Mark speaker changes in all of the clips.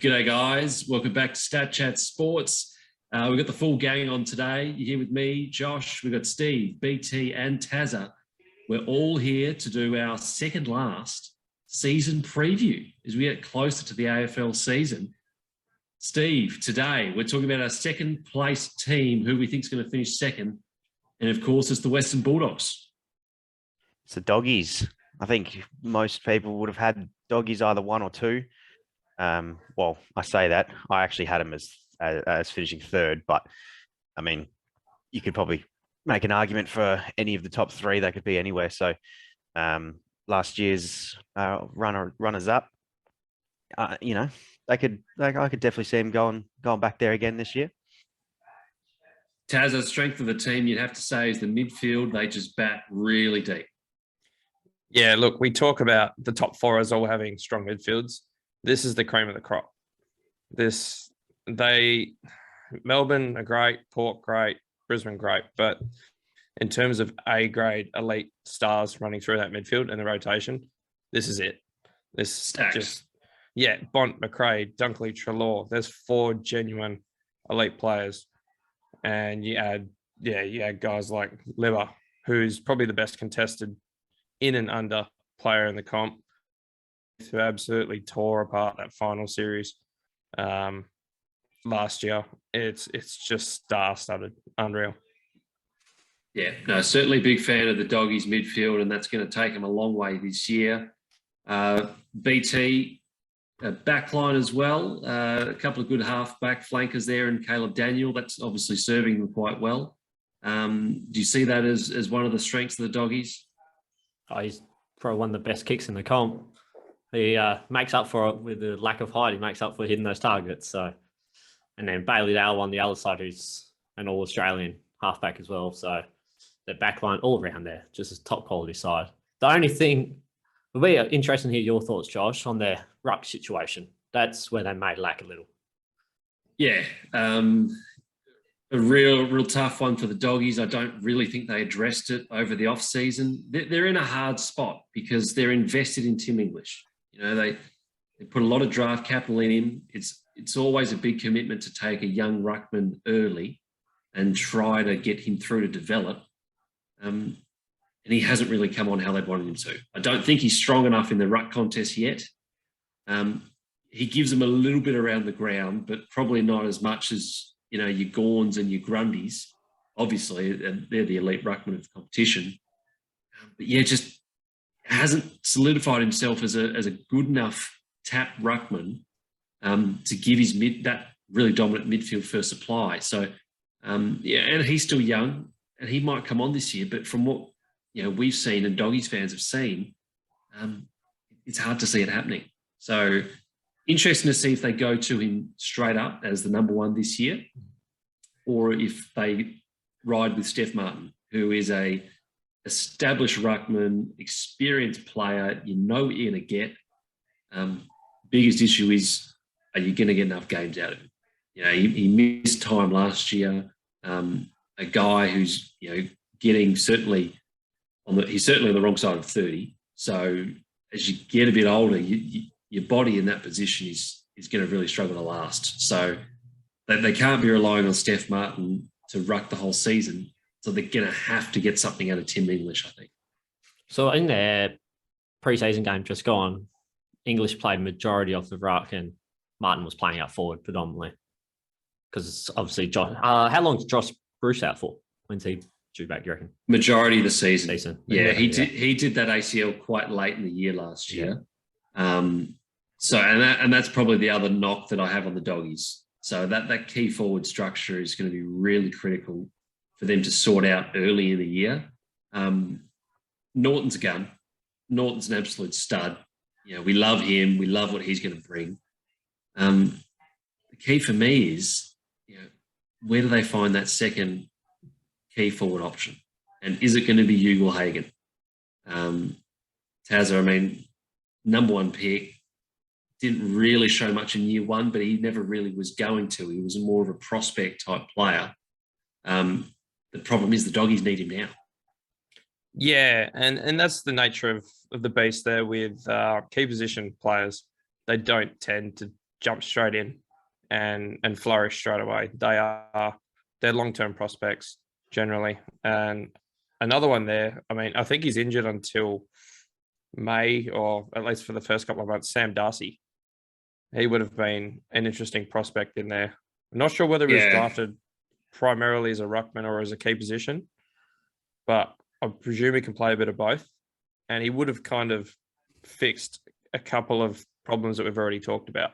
Speaker 1: G'day guys, welcome back to Stat Chat Sports. We've got the full gang on today. You're here with me, Josh, we've got Steve, BT and Tazza. We're all here to do our second last season preview as we get closer to the AFL season. Steve, today we're talking about our second place team, who we think is going to finish second. And of course, it's the Western Bulldogs.
Speaker 2: It's the Doggies. I think most people would have had Doggies either one or two. Well, I say that. I actually had them as finishing third, but I mean, you could probably make an argument for any of the top three. They could be anywhere. So last year's runners up, I could definitely see them going back there again this year.
Speaker 1: Taz, the strength of the team, you'd have to say, is the midfield. They just bat really deep.
Speaker 3: Yeah, look, we talk about the top four as all having strong midfields. This is the cream of the crop. Melbourne are great, Port great, Brisbane great, but in terms of A-grade elite stars running through that midfield and the rotation, this is it. This
Speaker 1: Stacks.
Speaker 3: Bont, McRae, Dunkley, Treloar. There's four genuine elite players, and you add guys like Lever, who's probably the best contested in and under player in the comp, who absolutely tore apart that final series last year. It's just star-studded, unreal.
Speaker 1: Yeah, no, certainly a big fan of the Doggies midfield, and that's going to take them a long way this year. BT, backline as well. A couple of good half-back flankers there, and Caleb Daniel. That's obviously serving them quite well. Do you see that as one of the strengths of the Doggies?
Speaker 4: Oh, he's probably one of the best kicks in the comp. He makes up for it with the lack of height. He makes up for hitting those targets. So, and then Bailey Dale on the other side, who's an All-Australian halfback as well. So, the backline all around there, just a top quality side. The only thing would be interesting to hear your thoughts, Josh, on their ruck situation. That's where they may lack a little.
Speaker 1: Yeah, a real tough one for the Doggies. I don't really think they addressed it over the off season. They're in a hard spot because they're invested in Tim English. You know, they put a lot of draft capital in him. It's always a big commitment to take a young ruckman early and try to get him through to develop. And he hasn't really come on how they wanted him to. I don't think he's strong enough in the ruck contest yet. He gives them a little bit around the ground, but probably not as much as, your Gawns and your Grundys. Obviously, they're the elite ruckman of the competition. But yeah, just hasn't solidified himself as a good enough tap ruckman to give his that really dominant midfield first supply. So, and he's still young, and he might come on this year. But from what we've seen and Doggies fans have seen, it's hard to see it happening. So, interesting to see if they go to him straight up as the number one this year, or if they ride with Steph Martin, who is a established ruckman, experienced player. You know what you're going to get. Biggest issue is, are you going to get enough games out of him? He missed time last year. A guy who's getting he's certainly on the wrong side of 30. So as you get a bit older, your body in that position is going to really struggle to last. So they can't be relying on Steph Martin to ruck the whole season. So they're going to have to get something out of Tim English, I think.
Speaker 4: So in their pre-season game just gone, English played majority of the ruck and Martin was playing out forward predominantly. Because obviously, Josh, how long is Josh Bruce out for? When's he due back, you reckon?
Speaker 1: Majority of the season. Yeah, he did that ACL quite late in the year last year. So that's probably the other knock that I have on the Doggies. So that key forward structure is going to be really critical for them to sort out early in the year. Norton's a gun. Norton's an absolute stud. We love him. We love what he's going to bring. The key for me is, where do they find that second key forward option? And is it going to be Ugle Hagen? Tazza, number one pick, didn't really show much in year one, but he never really was going to. He was more of a prospect type player. The problem is the Doggies need him now.
Speaker 3: Yeah, and that's the nature of the beast there with key position players. They don't tend to jump straight in and flourish straight away. They're long-term prospects generally. And another one there, I mean, I think he's injured until May, or at least for the first couple of months, Sam Darcy. He would have been an interesting prospect in there. I'm not sure whether he was drafted primarily as a ruckman or as a key position, but I presume he can play a bit of both. And he would have kind of fixed a couple of problems that we've already talked about.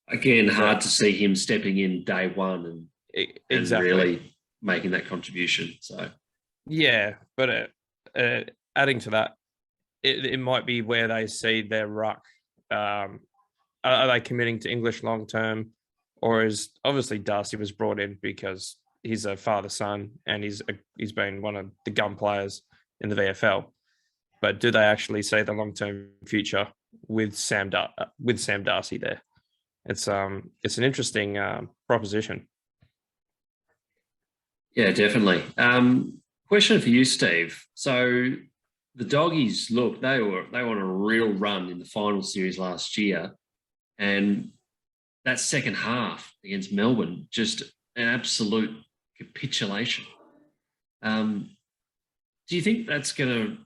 Speaker 1: Again, hard to see him stepping in day one and really making that contribution. So,
Speaker 3: yeah, but adding to that, it might be where they see their ruck. Are they committing to English long term, or is obviously Darcy was brought in because he's a father-son and he's been one of the gun players in the VFL. But do they actually see the long-term future with Sam Darcy there? It's an interesting proposition.
Speaker 1: Yeah, definitely. Question for you, Steve. So the Doggies, look, they were on a real run in the final series last year, and that second half against Melbourne, just an absolute capitulation. Do you think that's going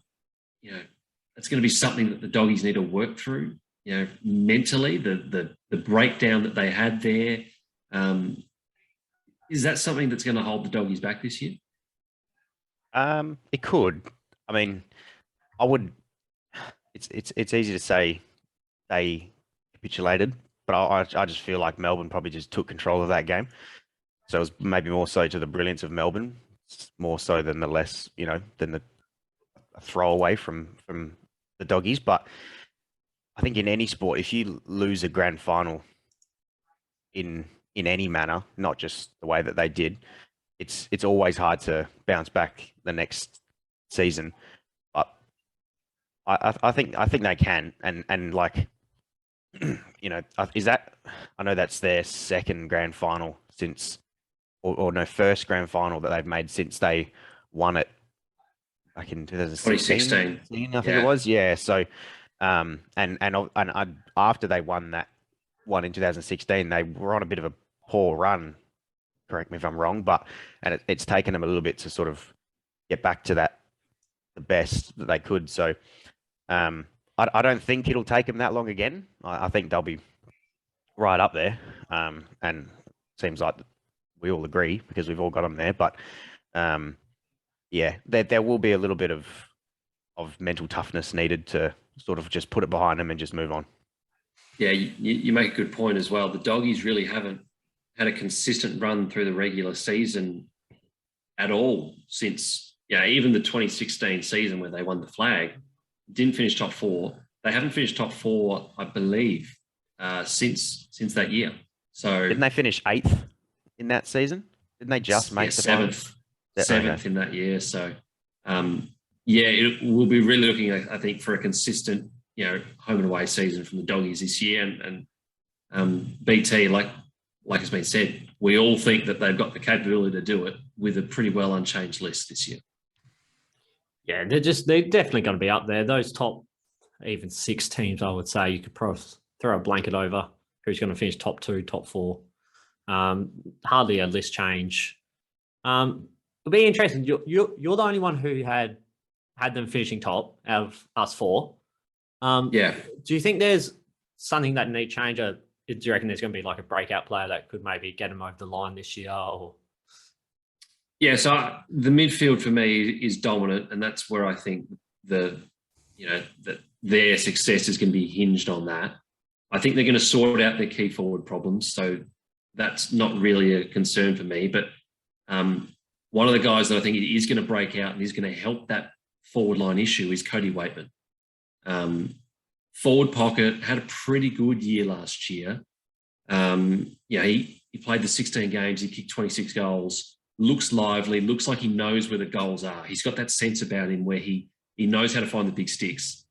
Speaker 1: to be something that the Doggies need to work through? Mentally, the breakdown that they had there. Is that something that's going to hold the Doggies back this year?
Speaker 2: It could. I mean, I would. It's easy to say they capitulated, but I just feel like Melbourne probably just took control of that game. So it was maybe more so to the brilliance of Melbourne, more so than than the throwaway from the Doggies. But I think in any sport, if you lose a grand final in any manner, not just the way that they did, it's always hard to bounce back the next season. But I think they can, and like is that, I know that's their second grand final since, or no, first grand final that they've made since they won it back in 2016, I think it was. Yeah. So, and after they won that one in 2016, they were on a bit of a poor run. Correct me if I'm wrong, and it's taken them a little bit to sort of get back to the best that they could. So, I don't think it'll take them that long again. I think they'll be right up there. And it seems like we all agree because we've all got them there. But yeah, there will be a little bit of mental toughness needed to sort of just put it behind them and just move on.
Speaker 1: Yeah, you make a good point as well. The Doggies really haven't had a consistent run through the regular season at all since, even the 2016 season where they won the flag, didn't finish top four. They haven't finished top four, I believe, since that year. So
Speaker 2: didn't they finish 8th in that season? Didn't they just make the
Speaker 1: seventh in that year? So it will be really looking, I think, for a consistent, home and away season from the Doggies this year. And BT, like has been said, we all think that they've got the capability to do it with a pretty well unchanged list this year.
Speaker 4: Yeah, they're definitely going to be up there. Those top even 6 teams, I would say, you could probably throw a blanket over who's going to finish top 2, top 4. Hardly a list change. It'll be interesting. You're the only one who had them finishing top out of us 4. Do you think there's something that need change? Or do you reckon there's going to be like a breakout player that could maybe get them over the line this year? Or
Speaker 1: yeah, so the midfield for me is dominant, and that's where I think that their success is going to be hinged on that. I think they're going to sort out their key forward problems, so that's not really a concern for me. But one of the guys that I think is going to break out and is going to help that forward line issue is Cody Waitman. Forward pocket, had a pretty good year last year. He played the 16 games, he kicked 26 goals, looks lively, looks like he knows where the goals are. He's got that sense about him where he knows how to find the big sticks.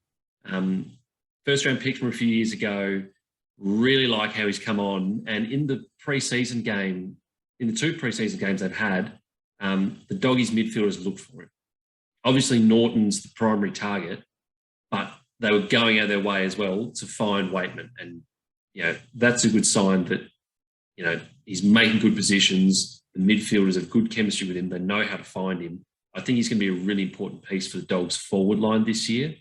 Speaker 1: First round pick from a few years ago, really like how he's come on. And in the preseason game, in the 2 preseason games they've had, the Doggies midfielders looked for him. Obviously, Norton's the primary target, but they were going out of their way as well to find Waitman. And that's a good sign that, he's making good positions. The midfielders have good chemistry with him. They know how to find him. I think he's going to be a really important piece for the Dogs forward line this year,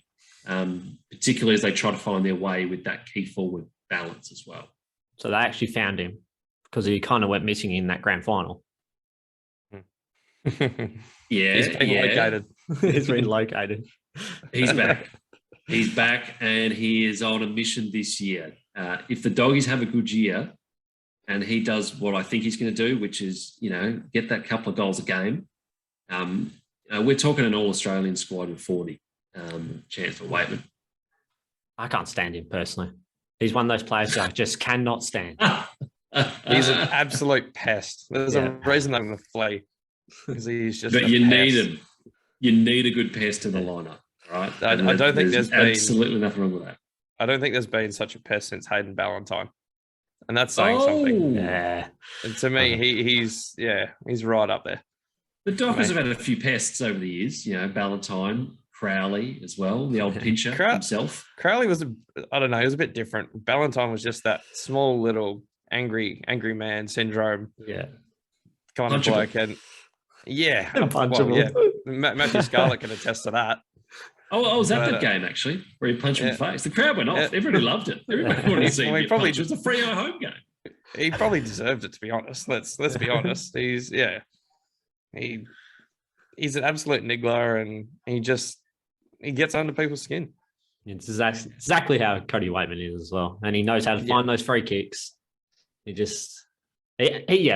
Speaker 1: particularly as they try to find their way with that key forward balance as well.
Speaker 4: So they actually found him because he kind of went missing in that grand final.
Speaker 1: Yeah.
Speaker 3: He's been located.
Speaker 4: He's been located.
Speaker 1: He's back. He's back, and he is on a mission this year. If the Doggies have a good year and he does what I think he's going to do, which is, get that couple of goals a game, we're talking an all-Australian squad with 40 chance for Waitman.
Speaker 4: I can't stand him personally. He's one of those players that I just cannot stand.
Speaker 3: He's an absolute pest. There's a reason I'm going to flee. Because he's just.
Speaker 1: But you need him. You need a good pest in the lineup, right?
Speaker 3: I don't think there's been
Speaker 1: absolutely nothing wrong with that.
Speaker 3: I don't think there's been such a pest since Hayden Ballantyne, and that's saying something.
Speaker 4: Yeah.
Speaker 3: And to me, he's right up there.
Speaker 1: The Dockers have had a few pests over the years. Ballantyne, Crowley as well, the old pincher himself.
Speaker 3: Crowley was he was a bit different. Ballantyne was just that small little angry man syndrome.
Speaker 4: Yeah.
Speaker 3: Kind of bloke, and Matthew Scarlett can attest to that.
Speaker 1: I was at that game actually, where he punched him in the face. The crowd went off. Everybody loved it. Everybody wanted to see him. It was a free home game.
Speaker 3: He probably deserved it, to be honest. Let's be honest. He's an absolute niggler, and he gets under people's skin.
Speaker 4: It's exactly how Cody Waitman is as well, and he knows how to find those free kicks. He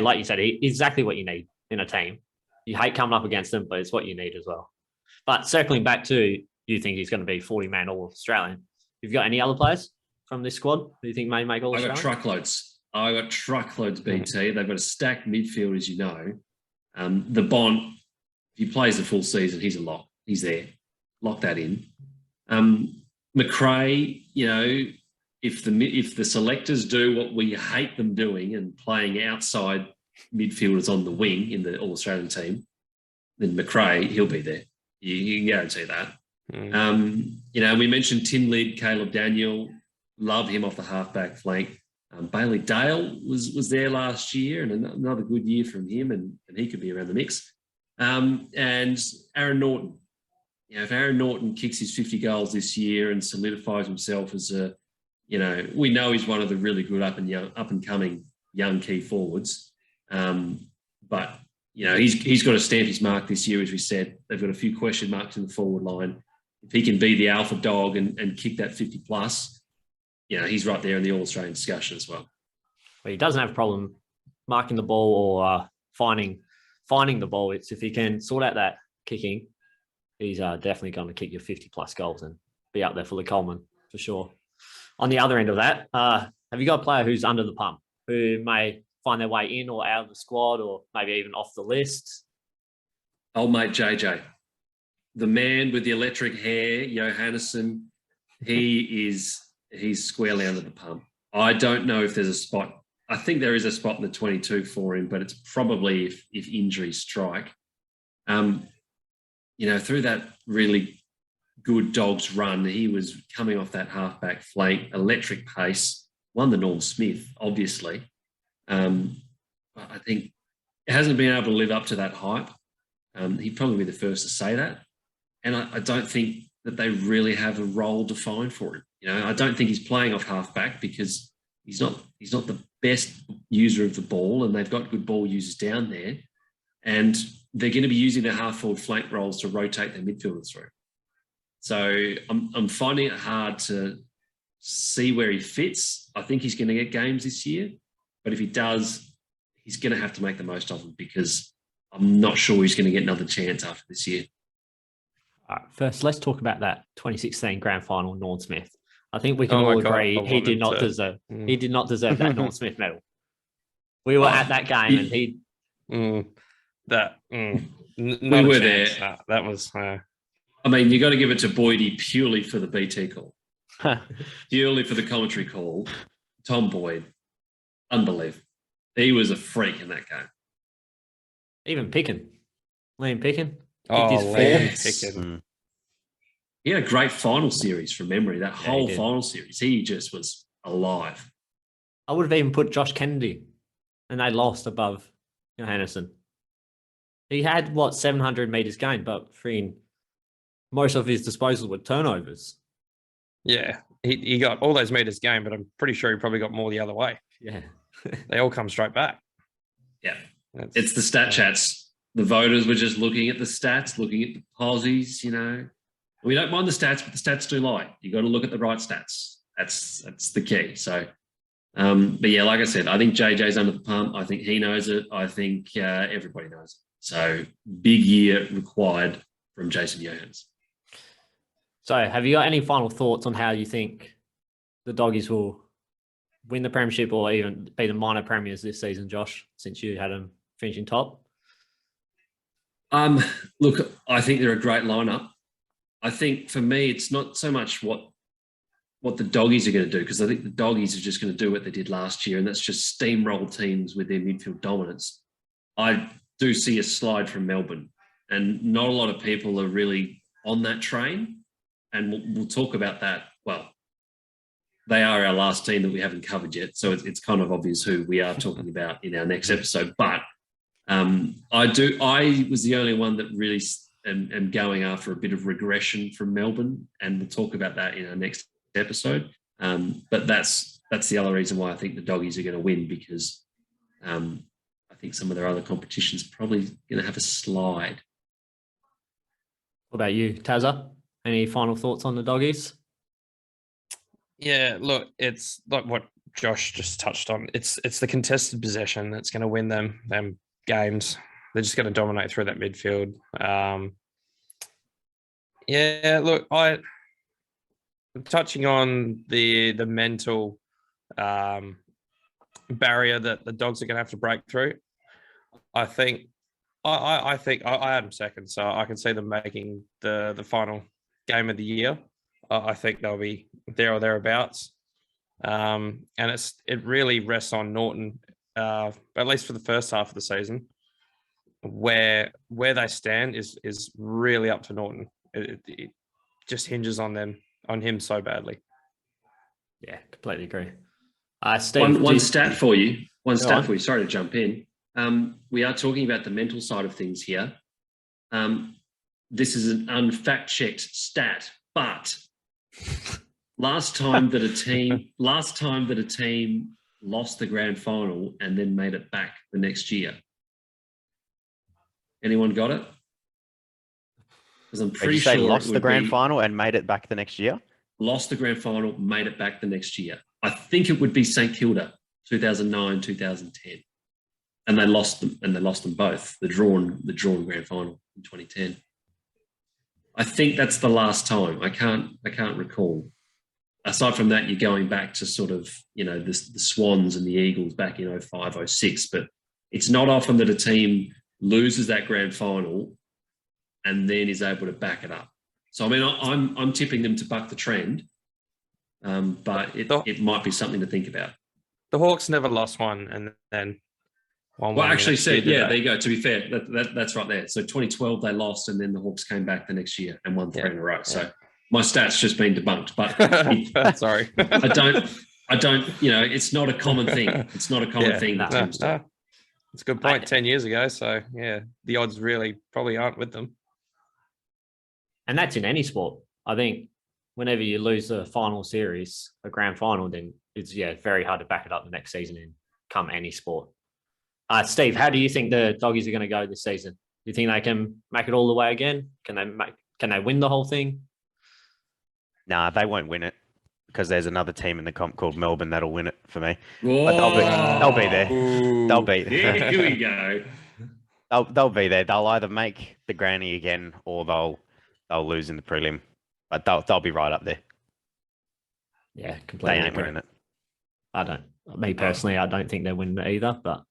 Speaker 4: like you said, he's exactly what you need in a team. You hate coming up against them, but it's what you need as well. But circling back to, you think he's going to be 40-man All-Australian. Have you got any other players from this squad who you think may make All-Australian?
Speaker 1: I got truckloads, BT. They've got a stacked midfield, as you know. The Bont, if he plays the full season, he's a lock. He's there. Lock that in. McRae, if the selectors do what we hate them doing and playing outside midfielders on the wing in the All-Australian team, then McRae, he'll be there. You can guarantee that. We mentioned Tinlid, Caleb Daniel, love him off the halfback flank. Bailey Dale was there last year, and another good year from him, and he could be around the mix. And Aaron Norton. If Aaron Norton kicks his 50 goals this year and solidifies himself as we know he's one of the really good up and coming young key forwards. But he's got to stamp his mark this year, as we said. They've got a few question marks in the forward line. If he can be the alpha dog and kick that 50 plus, he's right there in the All-Australian discussion as well.
Speaker 4: Well, he doesn't have a problem marking the ball or finding the ball. It's if he can sort out that kicking, he's definitely going to kick your 50 plus goals and be up there for the Coleman for sure. On the other end of that, have you got a player who's under the pump, who may find their way in or out of the squad, or maybe even off the list?
Speaker 1: Old mate JJ, the man with the electric hair, Johannesson, he's squarely under the pump. I don't know if there's a spot. I think there is a spot in the 22 for him, but it's probably if injuries strike. Through that really good Dogs run, he was coming off that halfback flank, electric pace, won the Norm Smith, obviously. But I think it hasn't been able to live up to that hype. He'd probably be the first to say that. And I don't think that they really have a role defined for him. I don't think he's playing off halfback because he's not the best user of the ball, and they've got good ball users down there. And they're going to be using their half-forward flank roles to rotate their midfielders through. So I'm finding it hard to see where he fits. I think he's going to get games this year, but if he does, he's going to have to make the most of them, because I'm not sure he's going to get another chance after this year.
Speaker 4: All right, first, let's talk about that 2016 grand final, Norm Smith. I think we can all agree he did not deserve that Norm Smith medal. We were at that game, and he.
Speaker 1: We were there.
Speaker 3: That was.
Speaker 1: I mean, you got to give it to Boydie purely for the BT call, purely for the commentary call. Tom Boyd, unbelievable. He was a freak in that game.
Speaker 4: Even Liam Picken.
Speaker 3: Picken.
Speaker 1: He had a great final series from memory. That whole final series, he just was alive.
Speaker 4: I would have even put Josh Kennedy, and they lost above Johannesson. He had, 700 metres gained, but most of his disposals were turnovers.
Speaker 3: Yeah, he got all those meters gained, but I'm pretty sure he probably got more the other way.
Speaker 4: Yeah.
Speaker 3: They all come straight back.
Speaker 1: Yeah. It's the stat chats. The voters were just looking at the stats, looking at the posies, you know. We don't mind the stats, but the stats do lie. You got to look at the right stats. That's the key. So, but yeah, like I said, I think JJ's under the pump. I think he knows it. I think everybody knows it. So big year required from Jason Johans.
Speaker 4: So have you got any final thoughts on how you think the Doggies will win the premiership or even be the minor premiers this season, Josh, since you had them finishing top?
Speaker 1: Look, I think they're a great lineup. I think for me, it's not so much what the Doggies are going to do, because I think the Doggies are just going to do what they did last year, and that's just steamroll teams with their midfield dominance. I do see a slide from Melbourne, and not a lot of people are really on that train, and we'll talk about that. Well, they are our last team that we haven't covered yet, so it's kind of obvious who we are talking about in our next episode. But I was the only one that really am going after a bit of regression from Melbourne, and we'll talk about that in our next episode. But that's the other reason why I think the Doggies are going to win, because I think some of their other competitions are probably going to have a slide.
Speaker 4: What about you, Tazza? Any final thoughts on the Doggies?
Speaker 3: Yeah, look, it's like what Josh just touched on. It's the contested possession that's going to win them games. They're just going to dominate through that midfield. Yeah, look, I'm touching on the mental barrier that the Dogs are going to have to break through. I think I had them second, so I can see them making the final game of the year. I think they'll be there or thereabouts, and it really rests on Norton, at least for the first half of the season. Where they stand is really up to Norton. It just hinges on him so badly.
Speaker 4: Yeah, completely agree. Steve,
Speaker 1: one stat for you. Sorry to jump in. We are talking about the mental side of things here. This is an unfact-checked stat, but last time that a team lost the grand final and then made it back the next year. Anyone got it? Because I'm pretty sure
Speaker 2: lost the grand final and made it back the next year.
Speaker 1: Lost the grand final, made it back the next year. I think it would be St Kilda, 2009, 2010. And they lost them both. The drawn grand final in 2010. I think that's the last time. I can't recall. Aside from that, you're going back to sort of, the Swans and the Eagles back in 05, 06. But it's not often that a team loses that grand final and then is able to back it up. So, I mean, I'm tipping them to buck the trend, but it might be something to think about.
Speaker 3: The Hawks never lost one, and then
Speaker 1: Well, actually said, yeah, there you go. To be fair, that's right there. So 2012 they lost, and then the Hawks came back the next year and won 3 in a row. So my stats just been debunked, but
Speaker 3: sorry,
Speaker 1: I don't. It's not a common thing. It's not a common thing that teams do.
Speaker 3: It's a good point. 10 years ago, so yeah, the odds really probably aren't with them.
Speaker 4: And that's in any sport. I think whenever you lose a final series, a grand final, then it's very hard to back it up the next season in come any sport. Steve, how do you think the Doggies are going to go this season? Do you think they can make it all the way again? Can they win the whole thing?
Speaker 2: Nah, they won't win it because there's another team in the comp called Melbourne that'll win it for me.
Speaker 1: Whoa.
Speaker 2: But they'll be there.
Speaker 3: Ooh.
Speaker 2: They'll be there.
Speaker 1: Here we go.
Speaker 2: They'll be there. They'll either make the granny again or they'll lose in the prelim. But they'll be right up there.
Speaker 4: Yeah, completely.
Speaker 2: They ain't winning it.
Speaker 4: Me personally, I don't think they're winning it either. But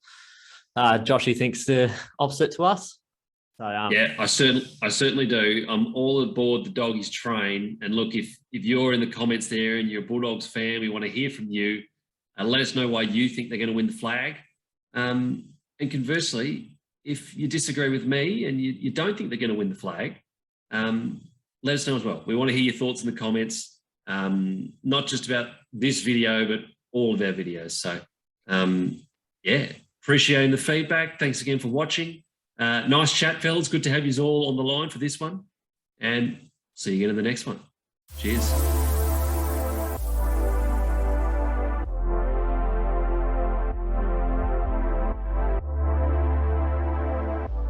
Speaker 4: Joshy thinks the opposite to us. So,
Speaker 1: yeah, I certainly do. I'm all aboard the Doggies train. And look, if you're in the comments there and you're a Bulldogs fan, we want to hear from you. Let us know why you think they're going to win the flag. And conversely, if you disagree with me and you don't think they're going to win the flag, let us know as well. We want to hear your thoughts in the comments, not just about this video, but all of our videos. So, yeah, appreciating the feedback. Thanks again for watching. Nice chat, fellas. Good to have you all on the line for this one. And see you again in the next one. Cheers.